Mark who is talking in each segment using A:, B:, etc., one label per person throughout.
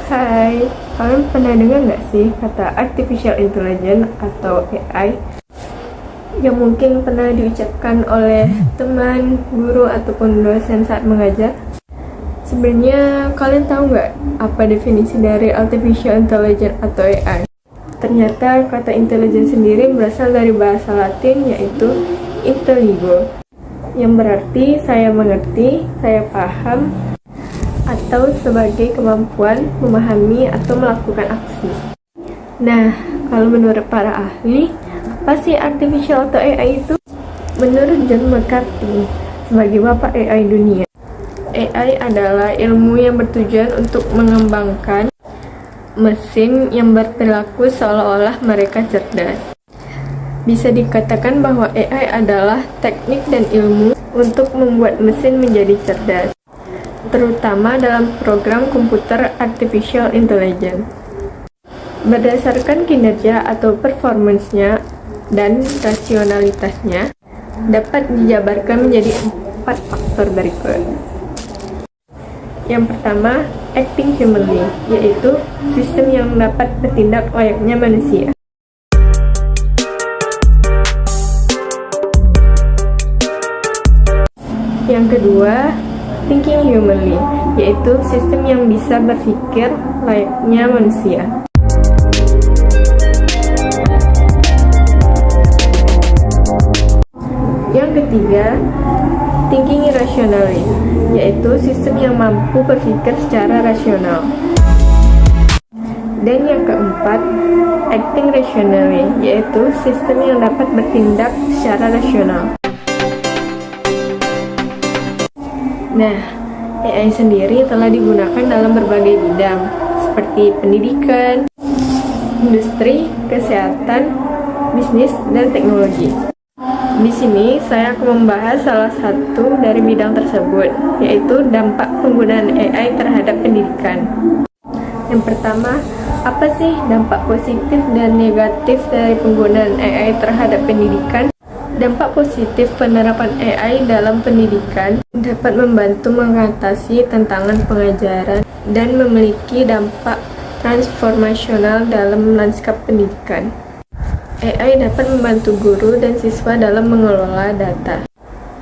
A: Hai, kalian pernah dengar nggak sih kata Artificial Intelligence atau AI yang mungkin pernah diucapkan oleh teman, guru, ataupun dosen saat mengajar? Sebenarnya kalian tahu nggak apa definisi dari Artificial Intelligence atau AI? Ternyata kata intelligence sendiri berasal dari bahasa Latin yaitu intelligo, yang berarti saya mengerti, saya paham, atau sebagai kemampuan memahami atau melakukan aksi. Nah, kalau menurut para ahli, apa sih artificial atau AI itu? Menurut John McCarthy, sebagai bapak AI dunia, AI adalah ilmu yang bertujuan untuk mengembangkan mesin yang berperilaku seolah-olah mereka cerdas. Bisa dikatakan bahwa AI adalah teknik dan ilmu untuk membuat mesin menjadi cerdas, terutama dalam program komputer artificial intelligence. Berdasarkan kinerja atau performance-nya dan rasionalitasnya, dapat dijabarkan menjadi 4 faktor berikut. Yang pertama, acting humanly, yaitu sistem yang dapat bertindak layaknya manusia. Yang kedua, thinking humanly, yaitu sistem yang bisa berpikir layaknya manusia. Yang ketiga, thinking irrationally, yaitu sistem yang mampu berpikir secara rasional. Dan yang keempat, acting rationally, yaitu sistem yang dapat bertindak secara rasional. Nah, AI sendiri telah digunakan dalam berbagai bidang, seperti pendidikan, industri, kesehatan, bisnis, dan teknologi. Di sini, saya akan membahas salah satu dari bidang tersebut, yaitu dampak penggunaan AI terhadap pendidikan. Yang pertama, apa sih dampak positif dan negatif dari penggunaan AI terhadap pendidikan? Dampak positif penerapan AI dalam pendidikan dapat membantu mengatasi tantangan pengajaran dan memiliki dampak transformasional dalam lanskap pendidikan. AI dapat membantu guru dan siswa dalam mengelola data,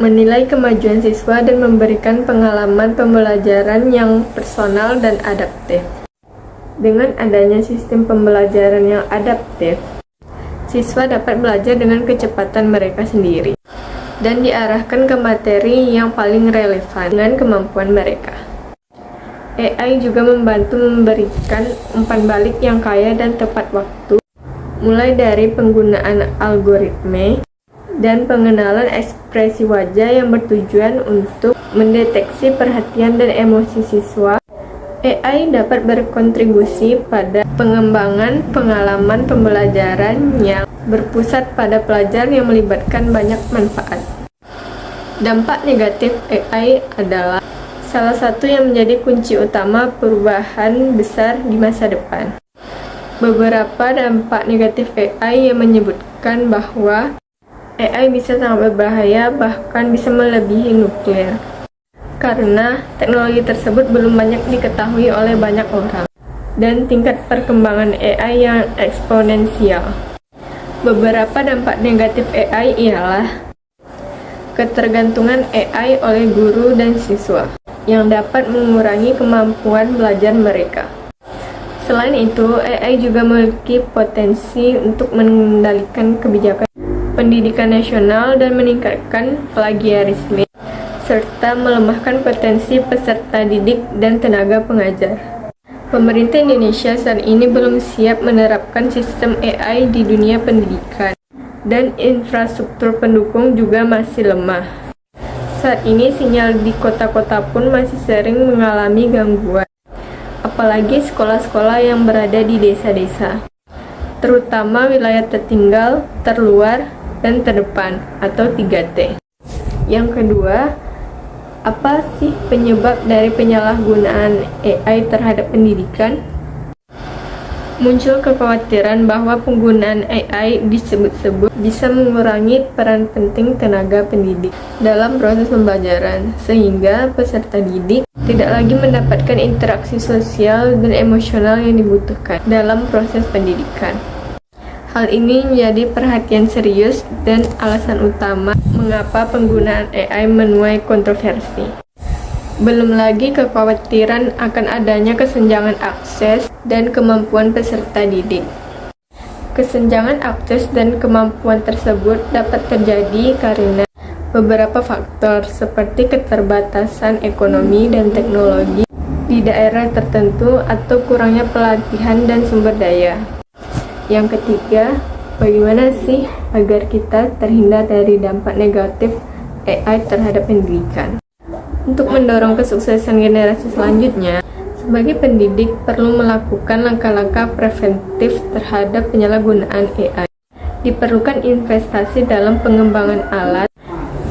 A: menilai kemajuan siswa, dan memberikan pengalaman pembelajaran yang personal dan adaptif. Dengan adanya sistem pembelajaran yang adaptif, siswa dapat belajar dengan kecepatan mereka sendiri dan diarahkan ke materi yang paling relevan dengan kemampuan mereka. AI juga membantu memberikan umpan balik yang kaya dan tepat waktu, mulai dari penggunaan algoritma dan pengenalan ekspresi wajah yang bertujuan untuk mendeteksi perhatian dan emosi siswa. AI dapat berkontribusi pada pengembangan pengalaman pembelajaran yang berpusat pada pelajar yang melibatkan banyak manfaat. Dampak negatif AI adalah salah satu yang menjadi kunci utama perubahan besar di masa depan. Beberapa dampak negatif AI yang menyebutkan bahwa AI bisa sangat berbahaya, bahkan bisa melebihi nuklir, karena teknologi tersebut belum banyak diketahui oleh banyak orang, dan tingkat perkembangan AI yang eksponensial. Beberapa dampak negatif AI ialah ketergantungan AI oleh guru dan siswa, yang dapat mengurangi kemampuan belajar mereka. Selain itu, AI juga memiliki potensi untuk mengendalikan kebijakan pendidikan nasional dan meningkatkan plagiarisme, serta melemahkan potensi peserta didik dan tenaga pengajar. Pemerintah Indonesia saat ini belum siap menerapkan sistem AI di dunia pendidikan, dan infrastruktur pendukung juga masih lemah. Saat ini sinyal di kota-kota pun masih sering mengalami gangguan, apalagi sekolah-sekolah yang berada di desa-desa, terutama wilayah tertinggal, terluar, dan terdepan atau 3T. Yang kedua, apa sih penyebab dari penyalahgunaan AI terhadap pendidikan? Muncul kekhawatiran bahwa penggunaan AI disebut-sebut bisa mengurangi peran penting tenaga pendidik dalam proses pembelajaran, sehingga peserta didik tidak lagi mendapatkan interaksi sosial dan emosional yang dibutuhkan dalam proses pendidikan. Hal ini menjadi perhatian serius dan alasan utama mengapa penggunaan AI menuai kontroversi. Belum lagi kekhawatiran akan adanya kesenjangan akses dan kemampuan peserta didik. Kesenjangan akses dan kemampuan tersebut dapat terjadi karena beberapa faktor seperti keterbatasan ekonomi dan teknologi di daerah tertentu atau kurangnya pelatihan dan sumber daya. Yang ketiga, bagaimana sih agar kita terhindar dari dampak negatif AI terhadap pendidikan? Untuk mendorong kesuksesan generasi selanjutnya, sebagai pendidik perlu melakukan langkah-langkah preventif terhadap penyalahgunaan AI. Diperlukan investasi dalam pengembangan alat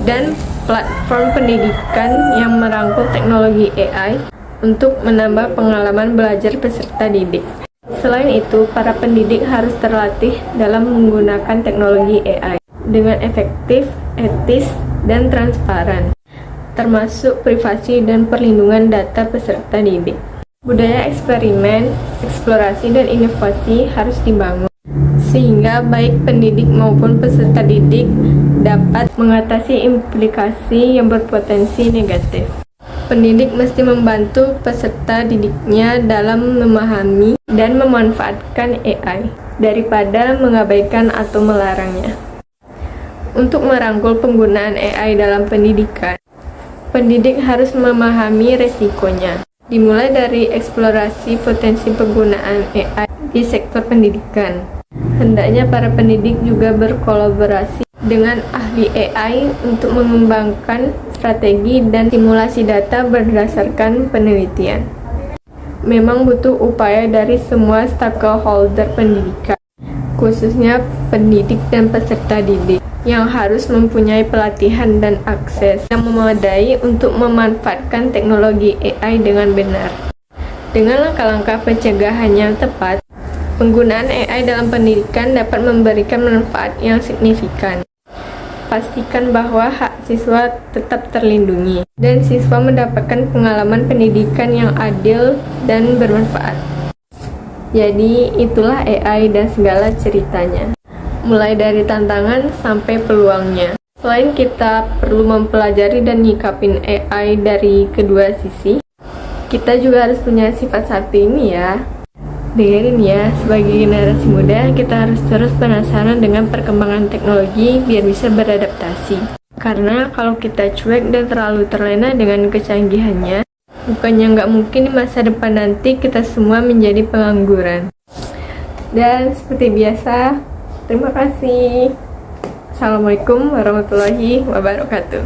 A: dan platform pendidikan yang merangkul teknologi AI untuk menambah pengalaman belajar peserta didik. Selain itu, para pendidik harus terlatih dalam menggunakan teknologi AI dengan efektif, etis, dan transparan, termasuk privasi dan perlindungan data peserta didik. Budaya eksperimen, eksplorasi, dan inovasi harus dibangun, sehingga baik pendidik maupun peserta didik dapat mengatasi implikasi yang berpotensi negatif. Pendidik mesti membantu peserta didiknya dalam memahami dan memanfaatkan AI, daripada mengabaikan atau melarangnya. Untuk merangkul penggunaan AI dalam pendidikan, pendidik harus memahami resikonya, dimulai dari eksplorasi potensi penggunaan AI di sektor pendidikan. Hendaknya para pendidik juga berkolaborasi dengan ahli AI untuk mengembangkan strategi dan simulasi data berdasarkan penelitian. Memang butuh upaya dari semua stakeholder pendidikan, khususnya pendidik dan peserta didik, yang harus mempunyai pelatihan dan akses yang memadai untuk memanfaatkan teknologi AI dengan benar. Dengan langkah-langkah pencegahan yang tepat, penggunaan AI dalam pendidikan dapat memberikan manfaat yang signifikan. Pastikan bahwa hak siswa tetap terlindungi, dan siswa mendapatkan pengalaman pendidikan yang adil dan bermanfaat. Jadi, itulah AI dan segala ceritanya, mulai dari tantangan sampai peluangnya. Selain kita perlu mempelajari dan nyikapin AI dari kedua sisi, kita juga harus punya sifat satu ini ya. Dengerin ya, sebagai generasi muda, kita harus terus penasaran dengan perkembangan teknologi biar bisa beradaptasi. Karena kalau kita cuek dan terlalu terlena dengan kecanggihannya, bukannya nggak mungkin di masa depan nanti kita semua menjadi pengangguran. Dan seperti biasa, terima kasih. Assalamualaikum warahmatullahi wabarakatuh.